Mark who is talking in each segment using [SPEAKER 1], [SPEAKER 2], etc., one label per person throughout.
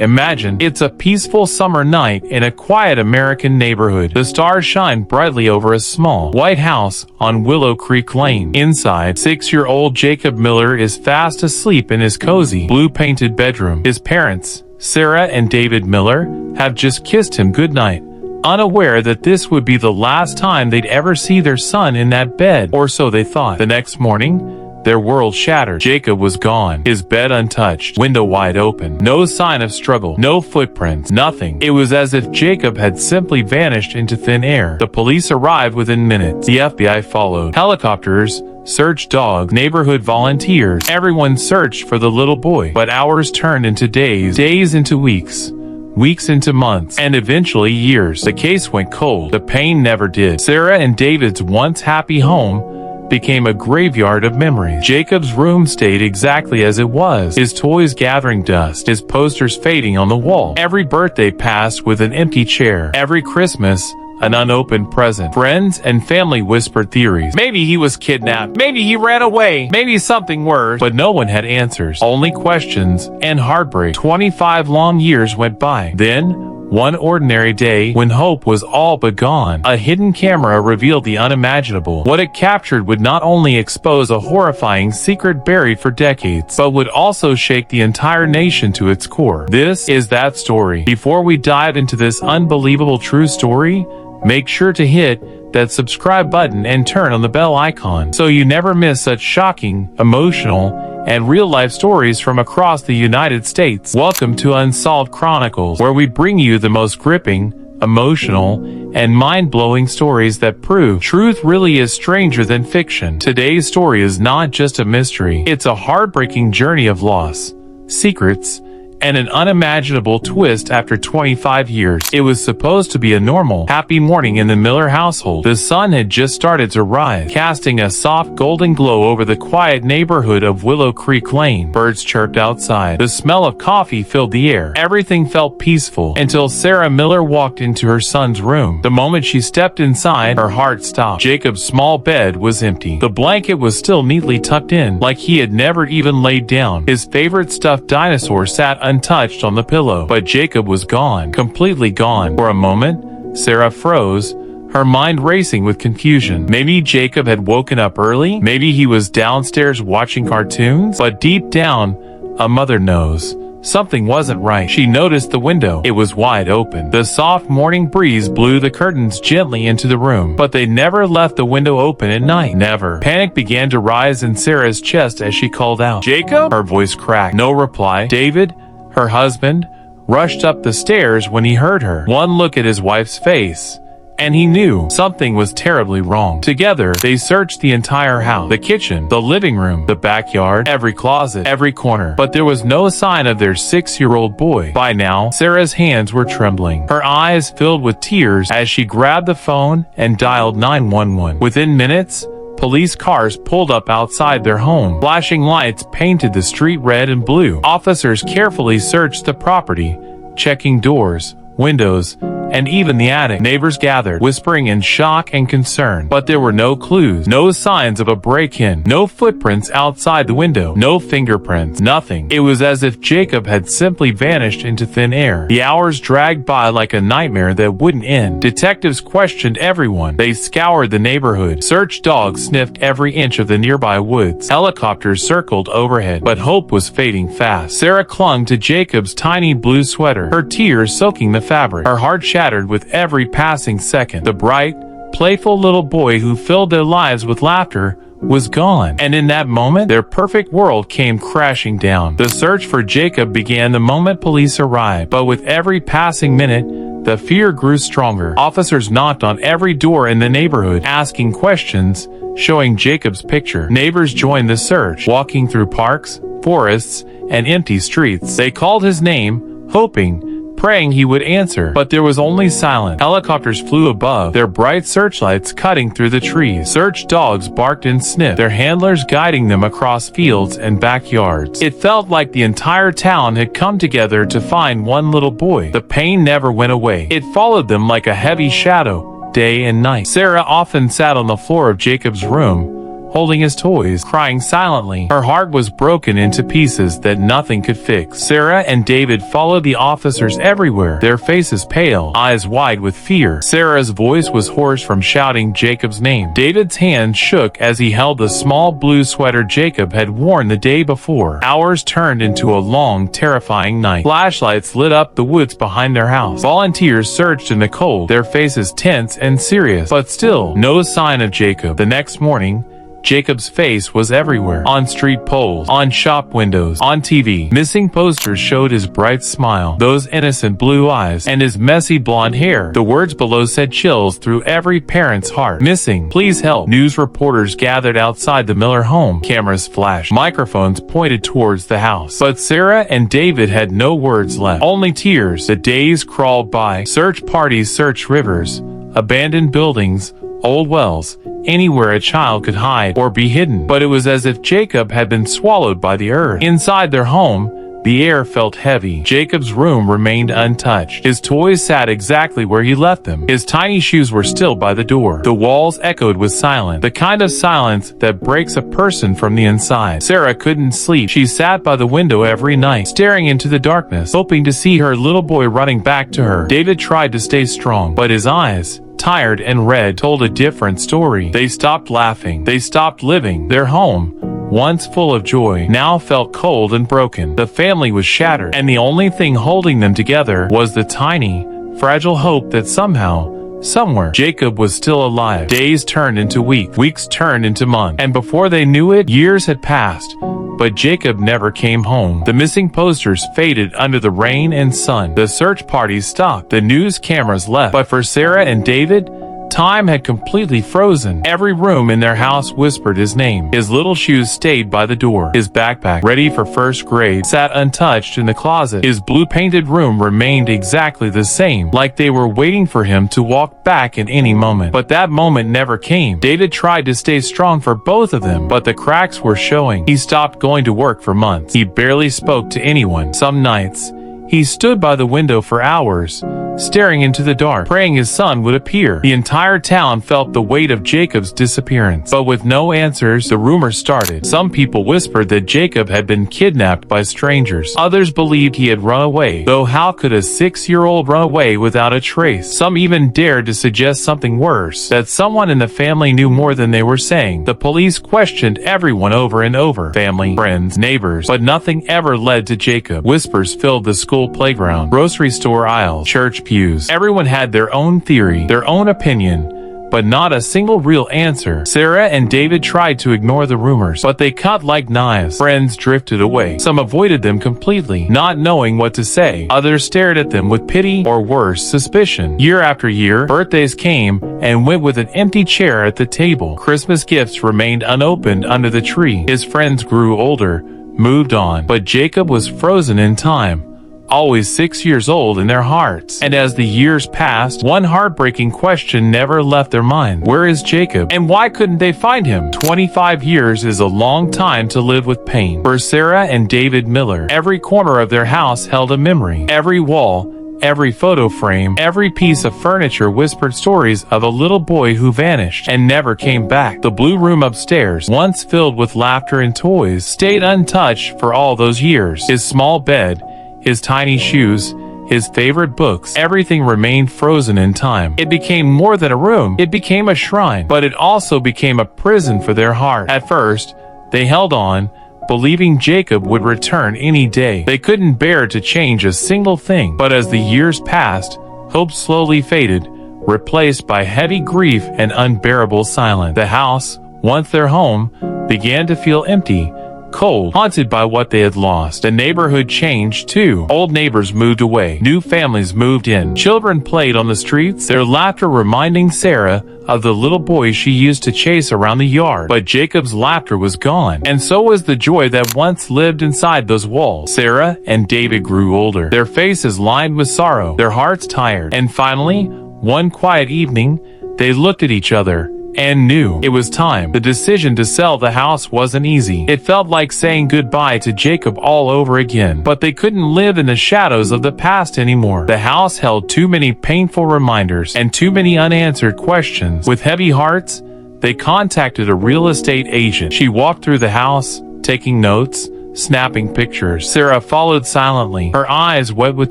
[SPEAKER 1] Imagine it's a peaceful summer night in a quiet American neighborhood. The stars shine brightly over a small, white house on Willow Creek Lane. Inside, 6-year-old Jacob Miller is fast asleep in his cozy, blue-painted bedroom. His parents, Sarah and David Miller, have just kissed him goodnight, unaware that this would be the last time they'd ever see their son in that bed, or so they thought. The next morning, their world shattered. Jacob was gone, his bed untouched, window wide open. No sign of struggle, no footprints, nothing. It was as if Jacob had simply vanished into thin air. The police arrived within minutes. The FBI followed. Helicopters, search dogs, neighborhood volunteers. Everyone searched for the little boy. But hours turned into days, days into weeks. Weeks into months, and eventually years. The case went cold. The pain never did. Sarah and David's once happy home became a graveyard of memories. Jacob's room stayed exactly as it was, his toys gathering dust, his posters fading on the wall. Every birthday passed with an empty chair. Every Christmas, an unopened present. Friends and family whispered theories. Maybe he was kidnapped. Maybe he ran away. Maybe something worse. But no one had answers. Only questions and heartbreak. 25 long years went by. Then, one ordinary day, when hope was all but gone, a hidden camera revealed the unimaginable. What it captured would not only expose a horrifying secret buried for decades, but would also shake the entire nation to its core. This is that story. Before we dive into this unbelievable true story, make sure to hit that subscribe button and turn on the bell icon so you never miss such shocking, emotional, and real-life stories from across the United States. Welcome to Unsolved Chronicles, where we bring you the most gripping, emotional, and mind-blowing stories that prove truth really is stranger than fiction. Today's story is not just a mystery, it's a heartbreaking journey of loss, secrets, and an unimaginable twist. After 25 years. It was supposed to be a normal, happy morning in the Miller household. The sun had just started to rise, casting a soft golden glow over the quiet neighborhood of Willow Creek Lane. Birds chirped outside. The smell of coffee filled the air. Everything felt peaceful until Sarah Miller walked into her son's room. The moment she stepped inside, her heart stopped. Jacob's small bed was empty. The blanket was still neatly tucked in, like he had never even laid down. His favorite stuffed dinosaur sat untouched on the pillow. But Jacob was gone, completely gone. For a moment, Sarah froze, her mind racing with confusion. Maybe Jacob had woken up early, maybe he was downstairs watching cartoons, but deep down, a mother knows. Something wasn't right. She noticed the window. It was wide open. The soft morning breeze blew the curtains gently into the room, but they never left the window open at night. Never. Panic began to rise in Sarah's chest as she called out, "Jacob?" Her voice cracked. No reply. David, her husband, rushed up the stairs when he heard her. One look at his wife's face, and he knew something was terribly wrong. Together, they searched the entire house, the kitchen, the living room, the backyard, every closet, every corner. But there was no sign of their 6-year-old boy. By now, Sarah's hands were trembling. Her eyes filled with tears as she grabbed the phone and dialed 911. Within minutes, police cars pulled up outside their home. Flashing lights painted the street red and blue. Officers carefully searched the property, checking doors, windows, and even the attic. Neighbors gathered, whispering in shock and concern. But there were no clues, no signs of a break-in, no footprints outside the window, no fingerprints, nothing. It was as if Jacob had simply vanished into thin air. The hours dragged by like a nightmare that wouldn't end. Detectives questioned everyone. They scoured the neighborhood. Search dogs sniffed every inch of the nearby woods. Helicopters circled overhead, but hope was fading fast. Sarah clung to Jacob's tiny blue sweater, her tears soaking the fabric. Her heart shattered with every passing second. The bright, playful little boy who filled their lives with laughter was gone. And in that moment, their perfect world came crashing down. The search for Jacob began the moment police arrived, but with every passing minute, the fear grew stronger. Officers knocked on every door in the neighborhood, asking questions, showing Jacob's picture. Neighbors joined the search, walking through parks, forests, and empty streets. They called his name, hoping, praying he would answer, but there was only silence. Helicopters flew above, their bright searchlights cutting through the trees. Search dogs barked and sniffed, their handlers guiding them across fields and backyards. It felt like the entire town had come together to find one little boy. The pain never went away. It followed them like a heavy shadow, day and night. Sarah often sat on the floor of Jacob's room, holding his toys, crying silently. Her heart was broken into pieces that nothing could fix. Sarah and David followed the officers everywhere, their faces pale, eyes wide with fear. Sarah's voice was hoarse from shouting Jacob's name. David's hand shook as he held the small blue sweater Jacob had worn the day before. Hours turned into a long, terrifying night. Flashlights lit up the woods behind their house. Volunteers searched in the cold, their faces tense and serious, but still, no sign of Jacob. The next morning, Jacob's face was everywhere. On street poles, on shop windows, on TV. Missing posters showed his bright smile, those innocent blue eyes, and his messy blonde hair. The words below sent chills through every parent's heart. Missing. Please help. News reporters gathered outside the Miller home. Cameras flashed. Microphones pointed towards the house. But Sarah and David had no words left. Only tears. The days crawled by. Search parties searched rivers, abandoned buildings, old wells, anywhere a child could hide or be hidden. But it was as if Jacob had been swallowed by the earth. Inside their home, the air felt heavy. Jacob's room remained untouched. His toys sat exactly where he left them. His tiny shoes were still by the door. The walls echoed with silence, the kind of silence that breaks a person from the inside. Sarah couldn't sleep. She sat by the window every night, staring into the darkness, hoping to see her little boy running back to her. David tried to stay strong, but his eyes, tired and red, told a different story. They stopped laughing. They stopped living. Their home, once full of joy, now felt cold and broken. The family was shattered, and the only thing holding them together was the tiny, fragile hope that somehow, somewhere, Jacob was still alive. Days turned into weeks turned into months, and before they knew it, years had passed. But Jacob never came home. The missing posters faded under the rain and sun. The search parties stopped. The news cameras left. But for Sarah and David, time had completely frozen. Every room in their house whispered his name. His little shoes stayed by the door. His backpack, ready for first grade, sat untouched in the closet. His blue-painted room remained exactly the same, like they were waiting for him to walk back at any moment. But that moment never came. David tried to stay strong for both of them, but the cracks were showing. He stopped going to work for months. He barely spoke to anyone. Some nights, he stood by the window for hours, staring into the dark, praying his son would appear. The entire town felt the weight of Jacob's disappearance. But with no answers, the rumors started. Some people whispered that Jacob had been kidnapped by strangers. Others believed he had run away, though how could a 6-year-old run away without a trace? Some even dared to suggest something worse, that someone in the family knew more than they were saying. The police questioned everyone over and over, family, friends, neighbors, but nothing ever led to Jacob. Whispers filled the school playground, grocery store aisles, church pews. Everyone had their own theory, their own opinion, but not a single real answer. Sarah and David tried to ignore the rumors, but they cut like knives. Friends drifted away. Some avoided them completely, not knowing what to say. Others stared at them with pity or worse, suspicion. Year after year, birthdays came and went with an empty chair at the table. Christmas gifts remained unopened under the tree. His friends grew older, moved on, but Jacob was frozen in time, always 6 years old in their hearts. And as the years passed, one heartbreaking question never left their mind. Where is Jacob? And why couldn't they find him? 25 years is a long time to live with pain. For Sarah and David Miller, every corner of their house held a memory. Every wall, every photo frame, every piece of furniture whispered stories of a little boy who vanished and never came back. The blue room upstairs, once filled with laughter and toys, stayed untouched for all those years. His small bed, his tiny shoes, his favorite books, everything remained frozen in time. It became more than a room. It became a shrine, but it also became a prison for their heart. At first, they held on, believing Jacob would return any day. They couldn't bear to change a single thing. But as the years passed, hope slowly faded, replaced by heavy grief and unbearable silence. The house, once their home, began to feel empty, cold, haunted by what they had lost. The neighborhood changed too. Old neighbors moved away. New families moved in. Children played on the streets, their laughter reminding Sarah of the little boy she used to chase around the yard. But Jacob's laughter was gone, and so was the joy that once lived inside those walls. Sarah and David grew older, their faces lined with sorrow, their hearts tired. And finally, one quiet evening, they looked at each other and knew it was time. The decision to sell the house wasn't easy. It felt like saying goodbye to Jacob all over again. But they couldn't live in the shadows of the past anymore. The house held too many painful reminders and too many unanswered questions. With heavy hearts, they contacted a real estate agent. She walked through the house, taking notes, snapping pictures. Sarah followed silently, her eyes wet with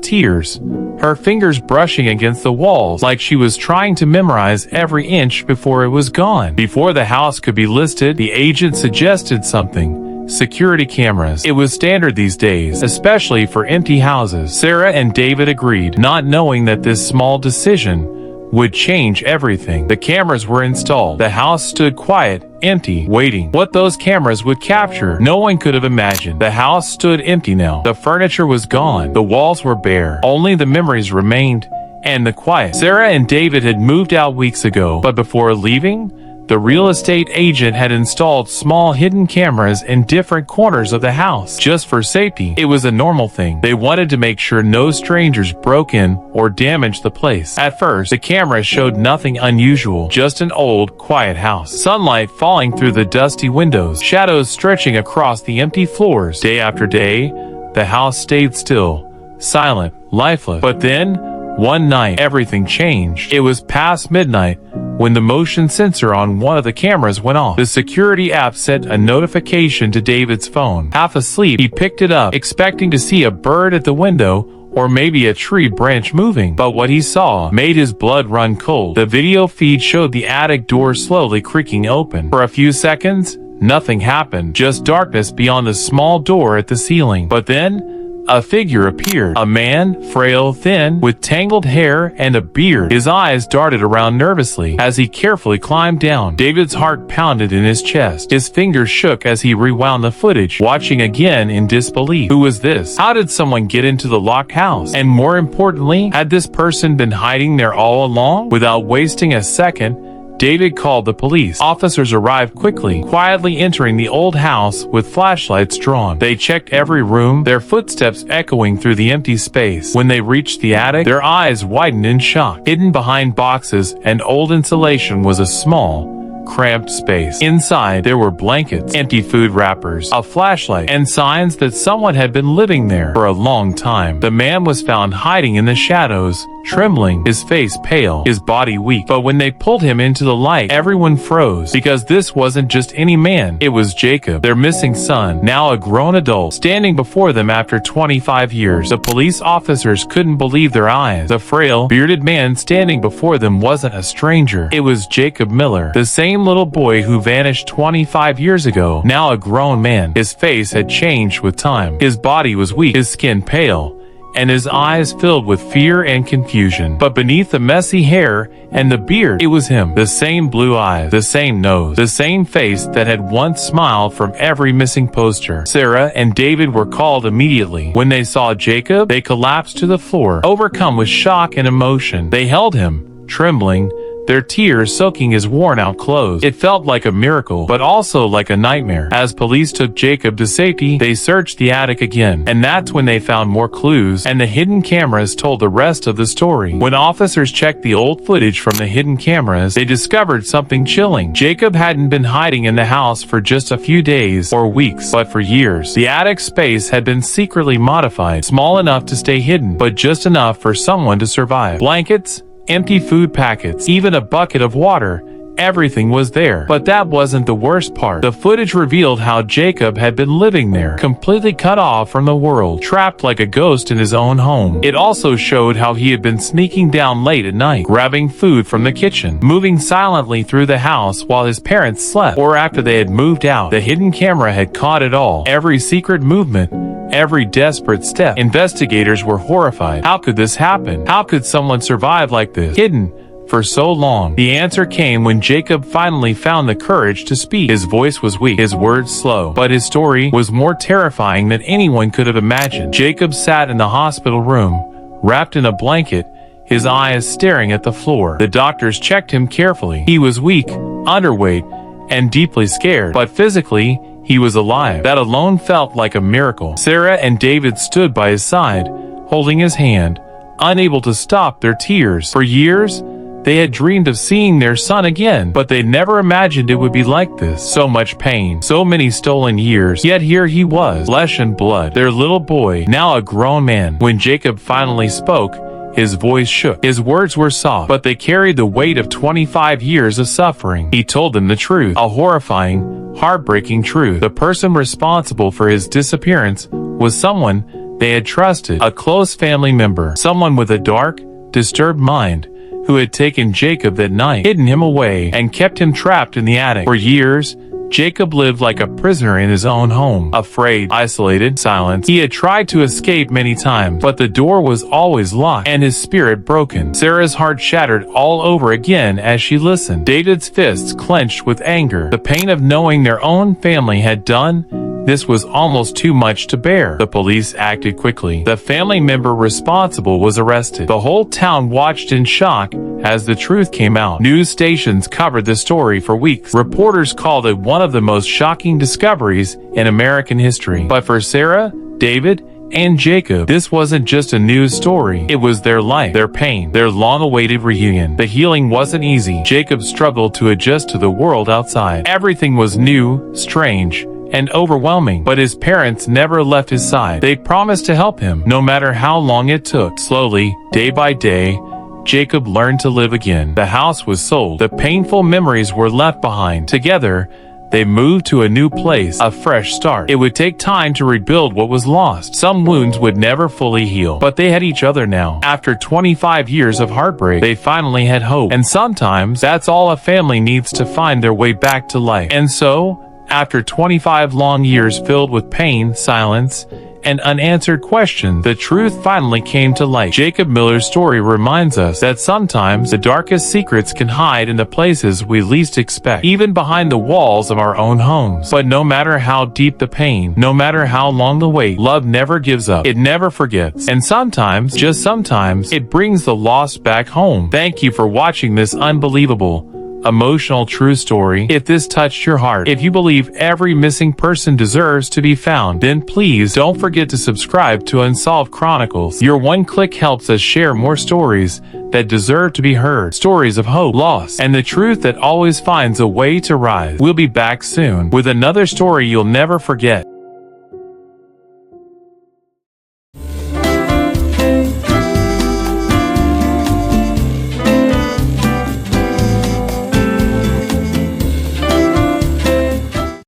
[SPEAKER 1] tears, her fingers brushing against the walls like she was trying to memorize every inch before it was gone. Before the house could be listed, the agent suggested something: security cameras. It was standard these days, especially for empty houses. Sarah and David agreed, not knowing that this small decision would change everything. The cameras were installed. The house stood quiet, empty, waiting. What those cameras would capture, no one could have imagined. The house stood empty now. The furniture was gone. The walls were bare. Only the memories remained, and the quiet. Sarah and David had moved out weeks ago, but before leaving, the real estate agent had installed small hidden cameras in different corners of the house, just for safety. It was a normal thing. They wanted to make sure no strangers broke in or damaged the place. At first, the camera showed nothing unusual, just an old, quiet house. Sunlight falling through the dusty windows, shadows stretching across the empty floors. Day after day, the house stayed still, silent, lifeless. But then, one night, everything changed. It was past midnight when the motion sensor on one of the cameras went off. The security app sent a notification to David's phone. Half asleep, he picked it up, expecting to see a bird at the window or maybe a tree branch moving. But what he saw made his blood run cold. The video feed showed the attic door slowly creaking open. For a few seconds, nothing happened, just darkness beyond the small door at the ceiling. But then, a figure appeared. A man, frail, thin, with tangled hair and a beard. His eyes darted around nervously as he carefully climbed down. David's heart pounded in his chest. His fingers shook as he rewound the footage, watching again in disbelief. Who was this? How did someone get into the locked house? And more importantly, had this person been hiding there all along? Without wasting a second, David called the police. Officers arrived quickly, quietly entering the old house with flashlights drawn. They checked every room, their footsteps echoing through the empty space. When they reached the attic, their eyes widened in shock. Hidden behind boxes and old insulation was a small, cramped space. Inside, there were blankets, empty food wrappers, a flashlight, and signs that someone had been living there for a long time. The man was found hiding in the shadows, trembling, his face pale, his body weak. But when they pulled him into the light, everyone froze, because this wasn't just any man. It was Jacob, their missing son, now a grown adult, standing before them after 25 years. The police officers couldn't believe their eyes. The frail, bearded man standing before them wasn't a stranger. It was Jacob Miller, the same little boy who vanished 25 years ago, now a grown man. His face had changed with time. His body was weak, his skin pale, and his eyes filled with fear and confusion. But beneath the messy hair and the beard, it was him. The same blue eyes, the same nose, the same face that had once smiled from every missing poster. Sarah and David were called immediately. When they saw Jacob, they collapsed to the floor, overcome with shock and emotion. They held him, trembling, their tears soaking his worn-out clothes. It felt like a miracle, but also like a nightmare. As police took Jacob to safety, they searched the attic again, and that's when they found more clues, and the hidden cameras told the rest of the story. When officers checked the old footage from the hidden cameras, they discovered something chilling. Jacob hadn't been hiding in the house for just a few days or weeks, but for years. The attic space had been secretly modified, small enough to stay hidden, but just enough for someone to survive. Blankets, empty food packets, even a bucket of water, everything was there. But that wasn't the worst part. The footage revealed how Jacob had been living there, completely cut off from the world, trapped like a ghost in his own home. It also showed how he had been sneaking down late at night, grabbing food from the kitchen, moving silently through the house while his parents slept, or after they had moved out. The hidden camera had caught it all, every secret movement, every desperate step. Investigators were horrified. How could this happen? How could someone survive like this, hidden for so long? The answer came when Jacob finally found the courage to speak. His voice was weak, his words slow, but his story was more terrifying than anyone could have imagined. Jacob sat in the hospital room, wrapped in a blanket, his eyes staring at the floor. The doctors checked him carefully. He was weak, underweight, and deeply scared, but physically, he was alive. That alone felt like a miracle. Sarah and David stood by his side, holding his hand, unable to stop their tears. For years, they had dreamed of seeing their son again, but they never imagined it would be like this. So much pain, so many stolen years, yet here he was, flesh and blood, their little boy, now a grown man. When Jacob finally spoke, His voice shook. His words were soft, but they carried the weight of 25 years of suffering. He told them the truth, a horrifying, heartbreaking truth. The person responsible for his disappearance was someone they had trusted, a close family member, someone with a dark, disturbed mind, who had taken Jacob that night, hidden him away, and kept him trapped in the attic. For years, Jacob lived like a prisoner in his own home, afraid, isolated, silenced. He had tried to escape many times, but the door was always locked, and his spirit broken. Sarah's heart shattered all over again as she listened. David's fists clenched with anger. The pain of knowing their own family had done this was almost too much to bear. The police acted quickly. The family member responsible was arrested. The whole town watched in shock as the truth came out. News stations covered the story for weeks. Reporters called it one of the most shocking discoveries in American history. But for Sarah, David, and Jacob, this wasn't just a news story. It was their life, their pain, their long-awaited reunion. The healing wasn't easy. Jacob struggled to adjust to the world outside. Everything was new, strange, and overwhelming, but his parents never left his side. They promised to help him, no matter how long it took. Slowly, day by day, Jacob learned to live again. The house was sold. The painful memories were left behind. Together, they moved to a new place, a fresh start. It would take time to rebuild what was lost. Some wounds would never fully heal, but they had each other now. After 25 years of heartbreak, they finally had hope. And sometimes, that's all a family needs to find their way back to life. And so, after 25 long years filled with pain, silence, and unanswered questions, the truth finally came to light. Jacob Miller's story reminds us that sometimes the darkest secrets can hide in the places we least expect, even behind the walls of our own homes. But no matter how deep the pain, no matter how long the wait, love never gives up. It never forgets. And sometimes, just sometimes, it brings the lost back home. Thank you for watching this unbelievable, emotional true story. If this touched your heart, if you believe every missing person deserves to be found, then please don't forget to subscribe to Unsolved Chronicles. Your one click helps us share more stories that deserve to be heard. Stories of hope, loss, and the truth that always finds a way to rise. We'll be back soon with another story you'll never forget.